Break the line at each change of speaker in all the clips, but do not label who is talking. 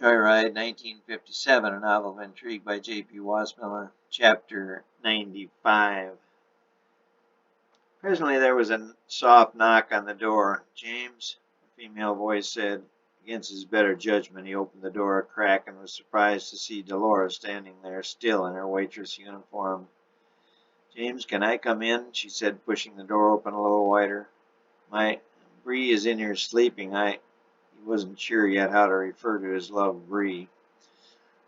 Joyride, 1957, a novel of intrigue by J.P. Wasmiller, Chapter 95. Presently there was a soft knock on the door. "James," a female voice said. Against his better judgment, he opened the door a crack and was surprised to see Dolores standing there, still in her waitress uniform. "James, can I come in?" she said, pushing the door open a little wider. "My Bree is in here sleeping. He wasn't sure yet how to refer to his love, Bree.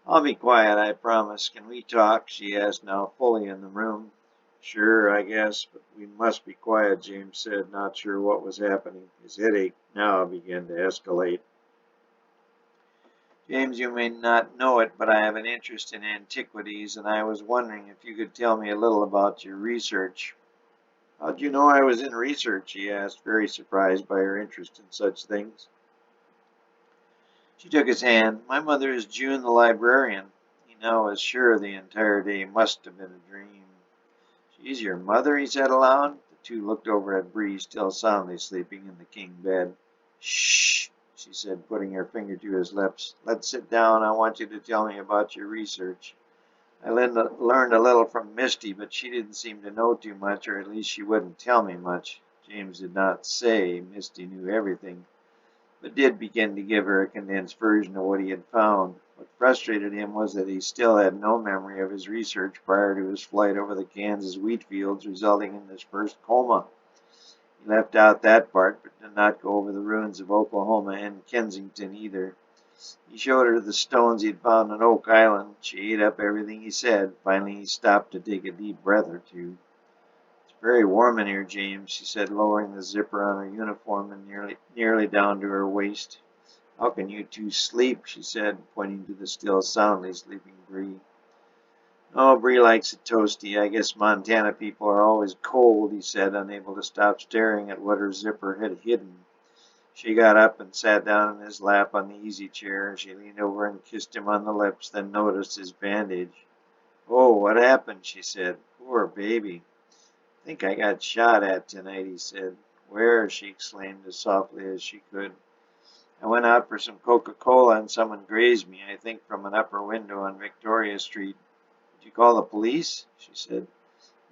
"I'll be quiet, I promise. Can we talk?" she asked, now fully in the room. "Sure, I guess, but we must be quiet," James said, not sure what was happening. His headache now began to escalate. "James, you may not know it, but I have an interest in antiquities, and I was wondering if you could tell me a little about your research." "How'd you know I was in research?" he asked, very surprised by her interest in such things. She took his hand. "My mother is June the librarian." He now was sure the entire day must have been a dream. "She's your mother?" he said aloud. The two looked over at Bree, still soundly sleeping in the king bed. "Shh," she said, putting her finger to his lips. "Let's sit down. I want you to tell me about your research. I learned a little from Misty, but she didn't seem to know too much, or at least she wouldn't tell me much." James did not say Misty knew everything, but did begin to give her a condensed version of what he had found. What frustrated him was that he still had no memory of his research prior to his flight over the Kansas wheat fields, resulting in his first coma. He left out that part, but did not go over the ruins of Oklahoma and Kensington either. He showed her the stones he had found on Oak Island. She ate up everything he said. Finally, he stopped to take a deep breath or two. "It's very warm in here, James," she said, lowering the zipper on her uniform and nearly down to her waist. "How can you two sleep?" she said, pointing to the still soundly sleeping Bree. "Oh, Bree likes it toasty. I guess Montana people are always cold," he said, unable to stop staring at what her zipper had hidden. She got up and sat down in his lap on the easy chair. She leaned over and kissed him on the lips, then noticed his bandage. "Oh, what happened?" she said. "Poor baby." "Think I got shot at tonight," he said. "Where?" she exclaimed as softly as she could. "I went out for some Coca-Cola and someone grazed me, I think from an upper window on Victoria Street." "Did you call the police?" she said.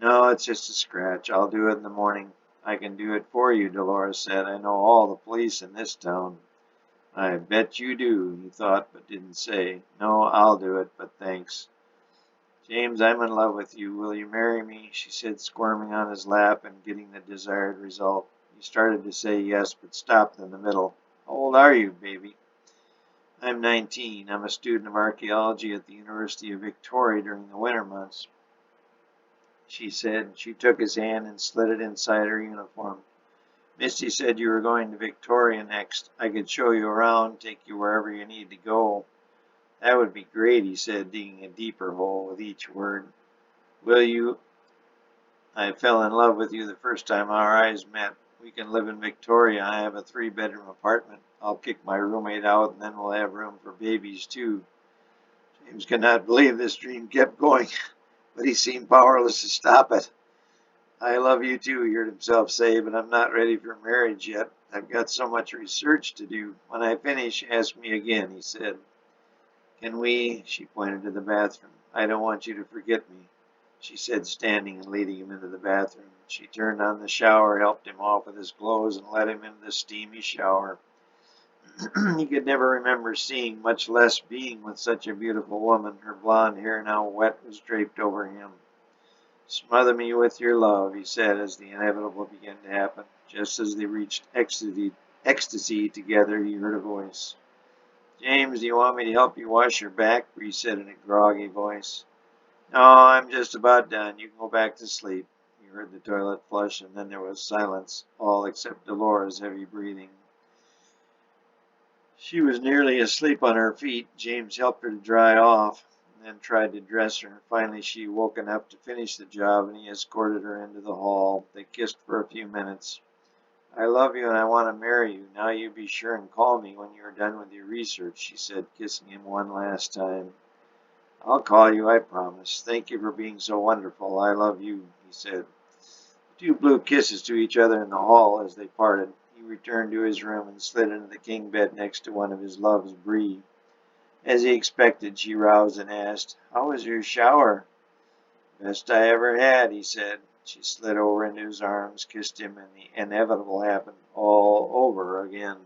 "No, it's just a scratch. I'll do it in the morning." "I can do it for you," Dolores said. "I know all the police in this town." "I bet you do," he thought, but didn't say. "No, I'll do it, but thanks." "James, I'm in love with you. Will you marry me?" she said, squirming on his lap and getting the desired result. He started to say yes, but stopped in the middle. "How old are you, baby?" "I'm 19. I'm a student of archaeology at the University of Victoria during the winter months," she said. She took his hand and slid it inside her uniform. "Misty said you were going to Victoria next. I could show you around, take you wherever you need to go." "That would be great," he said, digging a deeper hole with each word. "Will you? I fell in love with you the first time our eyes met. We can live in Victoria. I have a 3-bedroom apartment. I'll kick my roommate out, and then we'll have room for babies, too." James could not believe this dream kept going, but he seemed powerless to stop it. "I love you, too," he heard himself say, "but I'm not ready for marriage yet. I've got so much research to do. When I finish, ask me again," he said. "Can we?" She pointed to the bathroom. "I don't want you to forget me," she said, standing and leading him into the bathroom. She turned on the shower, helped him off with his clothes, and led him into the steamy shower. He could never remember seeing, much less being, with such a beautiful woman. Her blonde hair, now wet, was draped over him. "Smother me with your love," he said as the inevitable began to happen. Just as they reached ecstasy together, he heard a voice. "James, do you want me to help you wash your back?" Bree said in a groggy voice. "No, I'm just about done. You can go back to sleep." He heard the toilet flush, and then there was silence, all except Dolores' heavy breathing. She was nearly asleep on her feet. James helped her to dry off, and then tried to dress her. Finally, she woke enough to finish the job, and he escorted her into the hall. They kissed for a few minutes. "I love you and I want to marry you. Now you be sure and call me when you are done with your research," she said, kissing him one last time. "I'll call you, I promise. Thank you for being so wonderful. I love you," he said. The two blew kisses to each other in the hall as they parted. He returned to his room and slid into the king bed next to one of his loves, Bree. As he expected, she roused and asked, "How was your shower?" "Best I ever had," he said. She slid over into his arms, kissed him, and the inevitable happened all over again.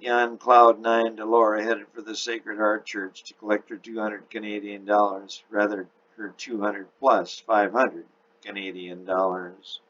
On cloud nine, Delora headed for the Sacred Heart Church to collect her 200 Canadian dollars, rather her 200 plus 500 Canadian dollars.